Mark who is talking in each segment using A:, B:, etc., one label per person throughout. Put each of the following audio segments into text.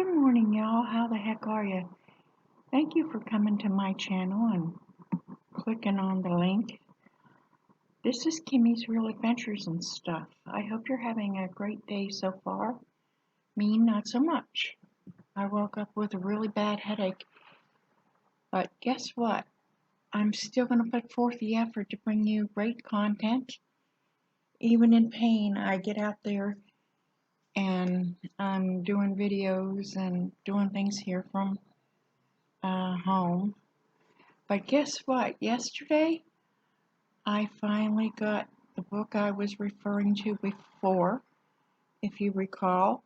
A: Good morning, y'all. How the heck are you? Thank you for coming to my channel and clicking on the link. This is Kimmy's Real Adventures and stuff. I hope you're having a great day so far. Me, not so much. I woke up with a really bad headache. But guess what? I'm still going to put forth the effort to bring you great content. Even in pain, I get out there and I'm doing videos and doing things here from home. But guess what? Yesterday, I finally got the book I was referring to before, if you recall.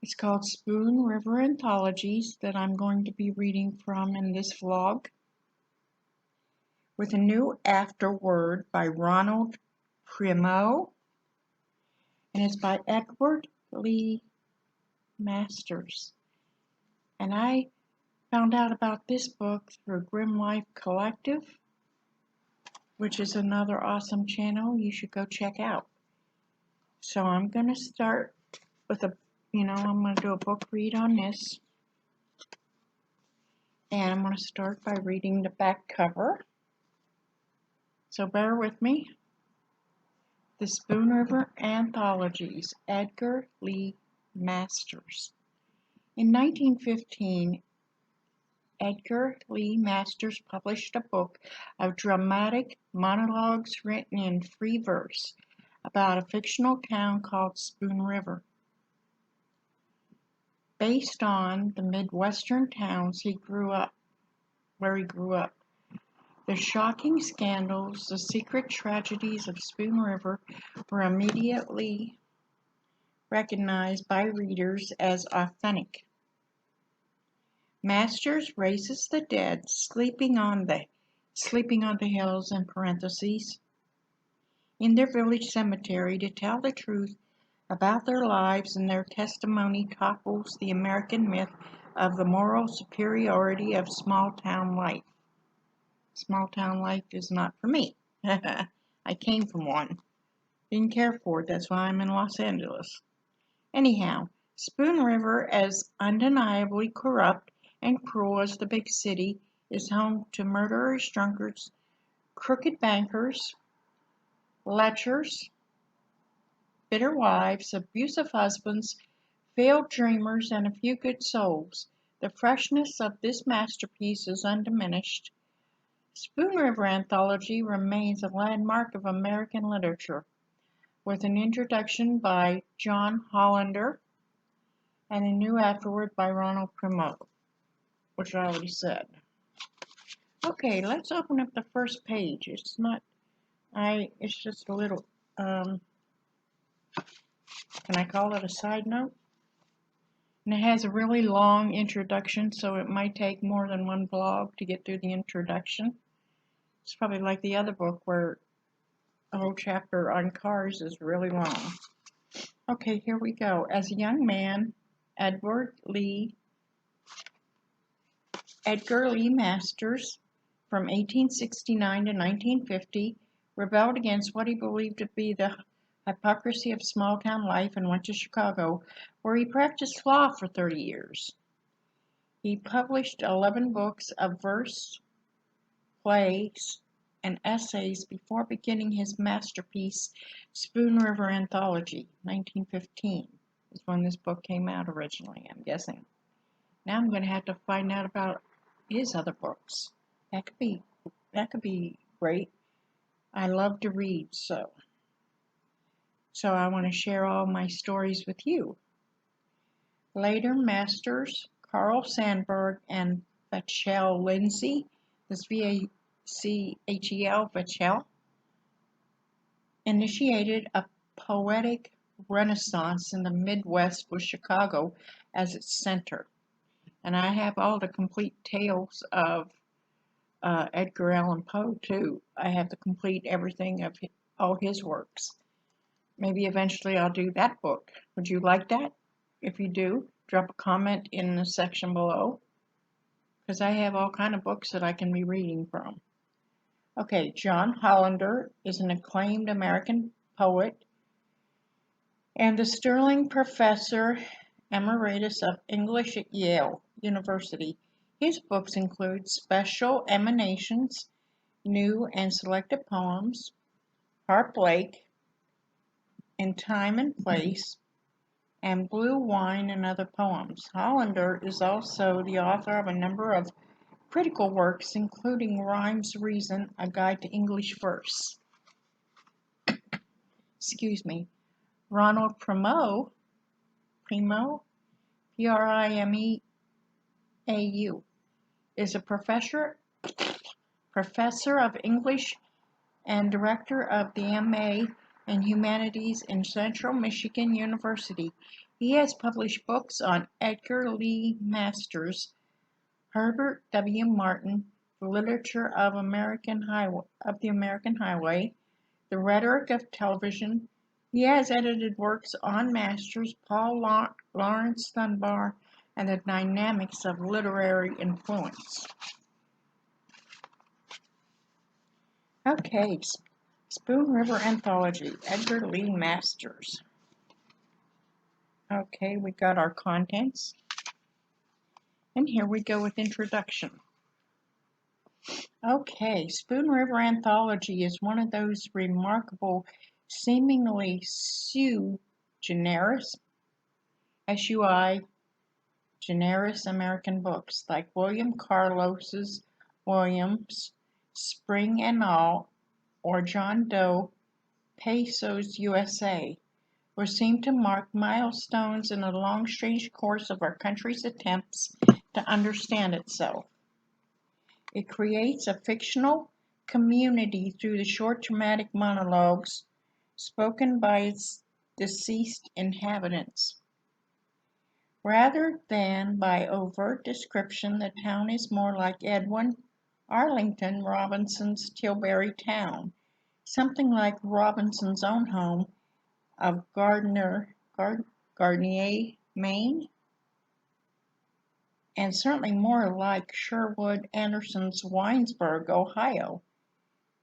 A: It's called Spoon River Anthologies that I'm going to be reading from in this vlog, with a new afterword by Ronald Primo, and it's by Edward Lee Masters. And I found out about this book through Grim Life Collective, which is another awesome channel you should go check out. So I'm going to start with I'm going to do a book read on this. And I'm going to start by reading the back cover. So bear with me. The Spoon River Anthologies, Edgar Lee Masters. In 1915, Edgar Lee Masters published a book of dramatic monologues written in free verse about a fictional town called Spoon River. Based on the Midwestern towns where he grew up. The shocking scandals, the secret tragedies of Spoon River were immediately recognized by readers as authentic. Masters raises the dead sleeping on the hills in parentheses in their village cemetery to tell the truth about their lives, and their testimony topples the American myth of the moral superiority of small-town life. Small-town life is not for me. I came from one. Didn't care for it, that's why I'm in Los Angeles. Anyhow, Spoon River, as undeniably corrupt and cruel as the big city, is home to murderers, drunkards, crooked bankers, lechers, bitter wives, abusive husbands, failed dreamers, and a few good souls. The freshness of this masterpiece is undiminished. Spoon River Anthology remains a landmark of American literature, with an introduction by John Hollander and a new afterword by Ronald Primo, which I already said. Okay, let's open up the first page. It's just a little, can I call it a side note? And it has a really long introduction, so it might take more than one vlog to get through the introduction. It's probably like the other book where the whole chapter on cars is really long. Okay, here we go. As a young man, Edgar Lee Masters, from 1869 to 1950, rebelled against what he believed to be the hypocrisy of small-town life and went to Chicago, where he practiced law for 30 years. He published 11 books of verse, plays, and essays before beginning his masterpiece, Spoon River Anthology. 1915 is when this book came out originally, I'm guessing. Now I'm going to have to find out about his other books. That could be great. I love to read, so I want to share all my stories with you. Later, Masters, Carl Sandburg, and Vachel Lindsay, this V-A-C-H-E-L, Vachel, initiated a poetic renaissance in the Midwest with Chicago as its center. And I have all the complete tales of Edgar Allan Poe, too. I have the complete everything of all his works. Maybe eventually I'll do that book. Would you like that? If you do, drop a comment in the section below, because I have all kind of books that I can be reading from. Okay, John Hollander is an acclaimed American poet and the sterling professor Emeritus of English at Yale University. His books include Special Emanations, New and Selected Poems, Harp Lake, In Time and Place, and Blue Wine and Other Poems. Hollander is also the author of a number of critical works, including Rhyme's Reason, A Guide to English Verse. Excuse me. Ronald Primo, Primeau, is a professor of English and director of the MA in Humanities in Central Michigan University. He has published books on Edgar Lee Masters, Herbert W. Martin, The Literature of the American Highway, The Rhetoric of Television. He has edited works on Masters, Paul Laurence Dunbar, and the Dynamics of Literary Influence. Okay, Spoon River Anthology, Edgar Lee Masters. Okay, we got our contents. And here we go with introduction. Okay, Spoon River Anthology is one of those remarkable, seemingly sui generis, SUI generis American books like William Carlos's Williams, Spring and All, or John Doe Peso's USA, which seem to mark milestones in the long, strange course of our country's attempts to understand itself. It creates a fictional community through the short dramatic monologues spoken by its deceased inhabitants. Rather than by overt description, the town is more like Edwin Arlington Robinson's Tilbury Town, something like Robinson's own home of Gardner, Maine, and certainly more like Sherwood Anderson's Winesburg, Ohio,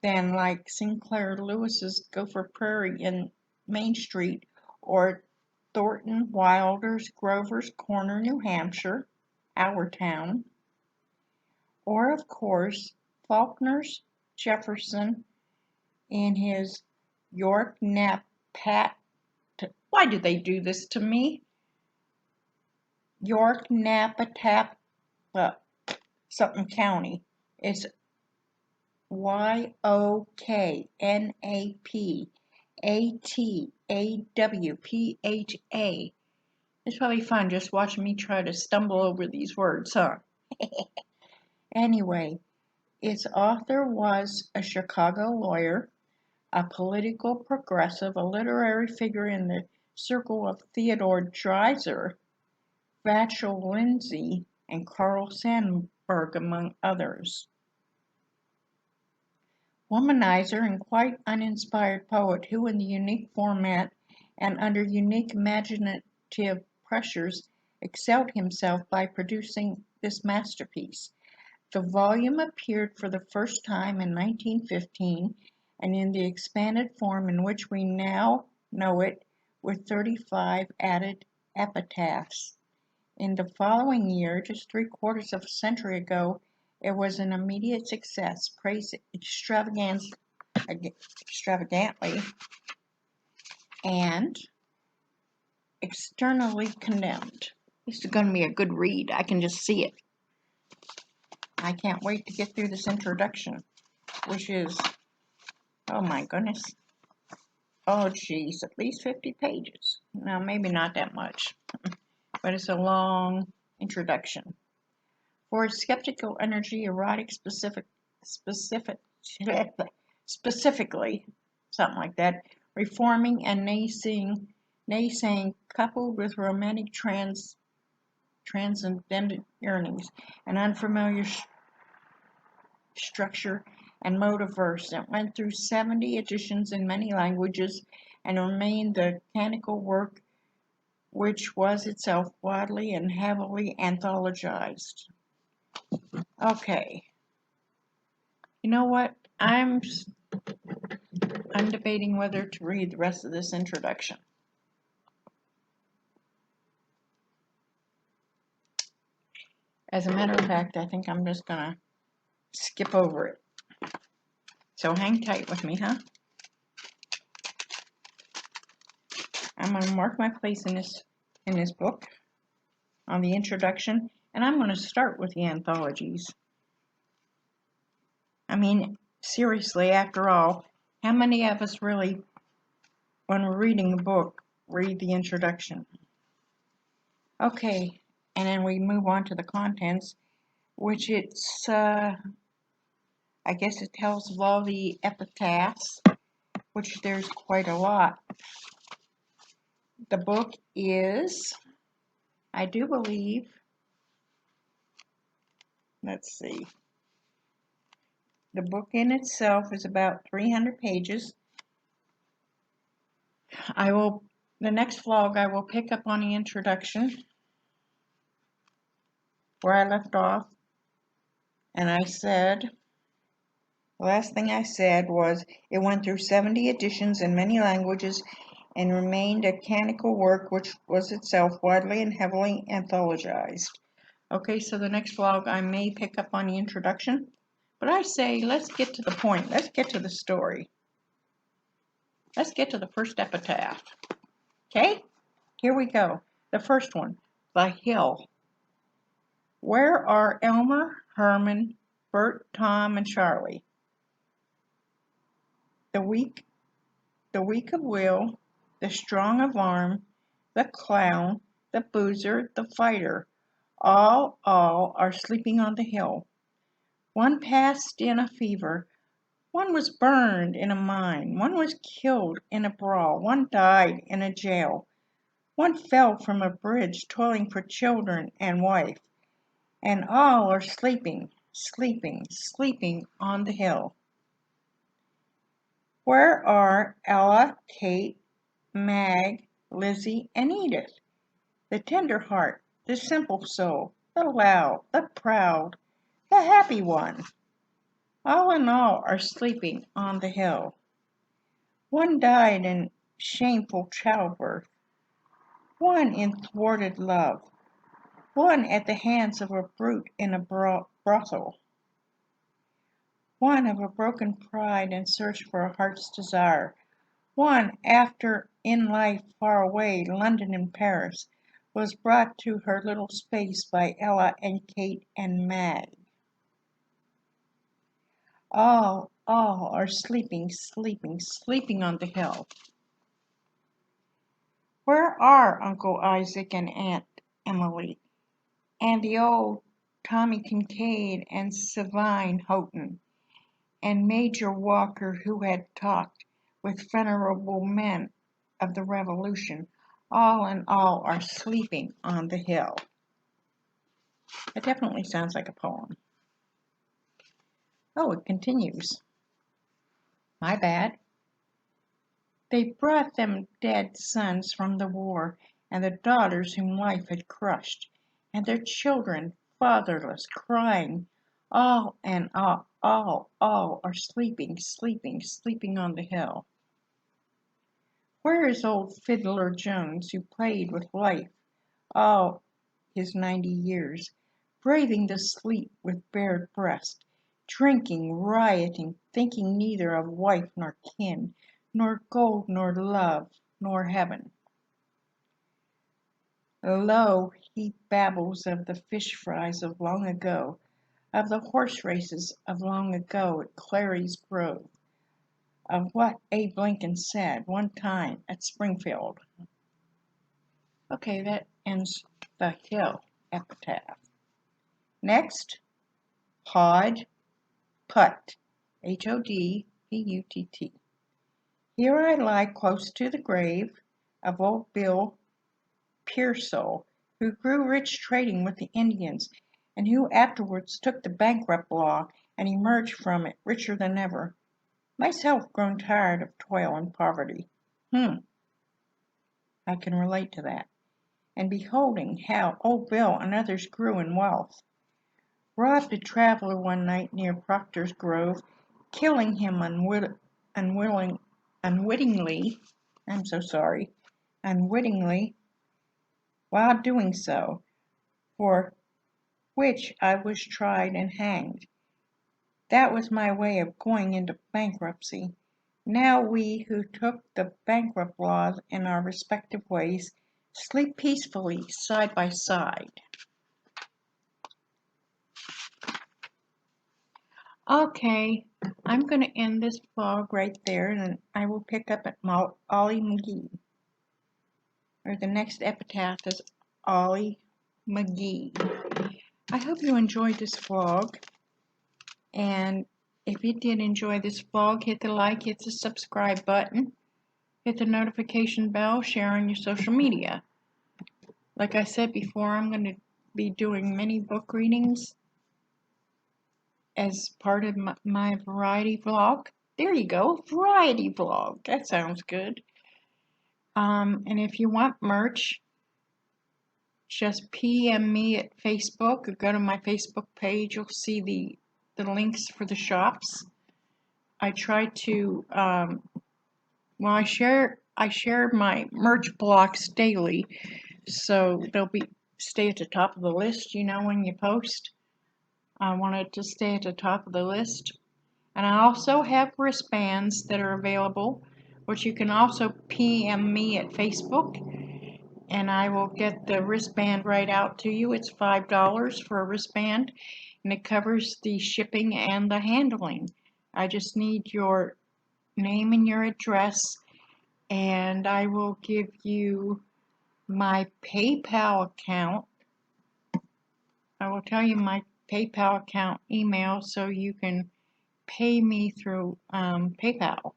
A: than like Sinclair Lewis's Gopher Prairie in Main Street, or Thornton Wilder's Grover's Corner, New Hampshire, our town, or of course Faulkner's Jefferson in his York Napat. Why do they do this to me? York Napatap, something county. It's YOKNAPATAWPHA. It's probably fun just watching me try to stumble over these words, huh? Anyway, its author was a Chicago lawyer, a political progressive, a literary figure in the circle of Theodore Dreiser, Vachel Lindsay, and Carl Sandburg, among others. Womanizer and quite uninspired poet who, in the unique format and under unique imaginative pressures, excelled himself by producing this masterpiece. The volume appeared for the first time in 1915 and in the expanded form in which we now know it, with 35 added epitaphs. In the following year, just 3/4 of a century ago, it was an immediate success, praised extravagantly, and externally condemned. This is going to be a good read. I can just see it. I can't wait to get through this introduction, which is, oh my goodness, oh geez, at least 50 pages. No, maybe not that much, but it's a long introduction. For its skeptical energy, erotic, specifically, something like that, reforming and naysaying, coupled with romantic transcendent yearnings, an unfamiliar structure and mode of verse that went through 70 editions in many languages and remained the canonical work which was itself widely and heavily anthologized. Okay. You know what? I'm debating whether to read the rest of this introduction. As a matter of fact, I think I'm just gonna skip over it. So hang tight with me, huh? I'm gonna mark my place in this book on the introduction, and I'm gonna start with the anthologies. I mean, seriously, after all, how many of us really, when we're reading a book, read the introduction? Okay, and then we move on to the contents, which I guess it tells of all the epitaphs, which there's quite a lot. The book is, I do believe, let's see, the book in itself is about 300 pages. The next vlog, I will pick up on the introduction where I left off, and the last thing I said was it went through 70 editions in many languages and remained a canonical work which was itself widely and heavily anthologized. Okay, so the next vlog I may pick up on the introduction, but I say let's get to the point. Let's get to the story. Let's get to the first epitaph. Okay, here we go. The first one, The Hill. Where are Elmer, Herman, Bert, Tom, and Charlie? The weak of will, the strong of arm, the clown, the boozer, the fighter, all are sleeping on the hill. One passed in a fever, one was burned in a mine, one was killed in a brawl, one died in a jail, one fell from a bridge toiling for children and wife, and all are sleeping, sleeping, sleeping on the hill. Where are Ella, Kate, Mag, Lizzie, and Edith? The tender heart, the simple soul, the loud, the proud, the happy one. All in all are sleeping on the hill. One died in shameful childbirth, one in thwarted love, one at the hands of a brute in a brothel, one of a broken pride in search for a heart's desire, one after in life far away, London and Paris, was brought to her little space by Ella and Kate and Mag. All are sleeping, sleeping, sleeping on the hill. Where are Uncle Isaac and Aunt Emily, and the old Tommy Kincaid and Savine Houghton, and Major Walker, who had talked with venerable men of the Revolution? All in all are sleeping on the hill. It definitely sounds like a poem. Oh, it continues. My bad. They brought them dead sons from the war, and the daughters whom life had crushed, and their children fatherless, crying. All and all are sleeping, sleeping, sleeping on the hill. Where is old Fiddler Jones, who played with life all his 90 years, braving the sleep with bared breast, drinking, rioting, thinking neither of wife nor kin, nor gold, nor love, nor heaven? Lo, he babbles of the fish fries of long ago, of the horse races of long ago at Clary's Grove, of what Abe Lincoln said one time at Springfield. Okay, that ends the Hill epitaph. Next, Hod Putt, Hodputt. Here I lie close to the grave of old Bill Pearsall, who grew rich trading with the Indians, and who afterwards took the bankrupt law and emerged from it richer than ever. Myself grown tired of toil and poverty. I can relate to that. And beholding how old Bill and others grew in wealth, robbed a traveler one night near Proctor's Grove, killing him unwittingly, while doing so, for which I was tried and hanged. That was my way of going into bankruptcy. Now we who took the bankrupt laws in our respective ways sleep peacefully side by side. Okay, I'm going to end this vlog right there, and I will pick up at Ollie McGee. Or the next epitaph is Ollie McGee. I hope you enjoyed this vlog, and if you did enjoy this vlog, hit the like, hit the subscribe button, hit the notification bell, share on your social media. Like I said before, I'm going to be doing many book readings as part of my variety vlog. There you go, variety vlog. That sounds good. And if you want merch, just PM me at Facebook or go to my Facebook page. You'll see the links for the shops. I try to, well, I share my merch blocks daily, so they'll stay at the top of the list, when you post. I want it to stay at the top of the list. And I also have wristbands that are available, which you can also PM me at Facebook, and I will get the wristband right out to you. It's $5 for a wristband, and it covers the shipping and the handling. I just need your name and your address, and I will give you my PayPal account. I will tell you my PayPal account email so you can pay me through PayPal.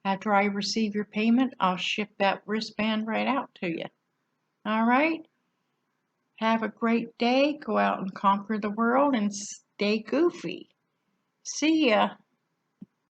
A: After I receive your payment, I'll ship that wristband right out to you. All right? Have a great day. Go out and conquer the world and stay goofy. See ya.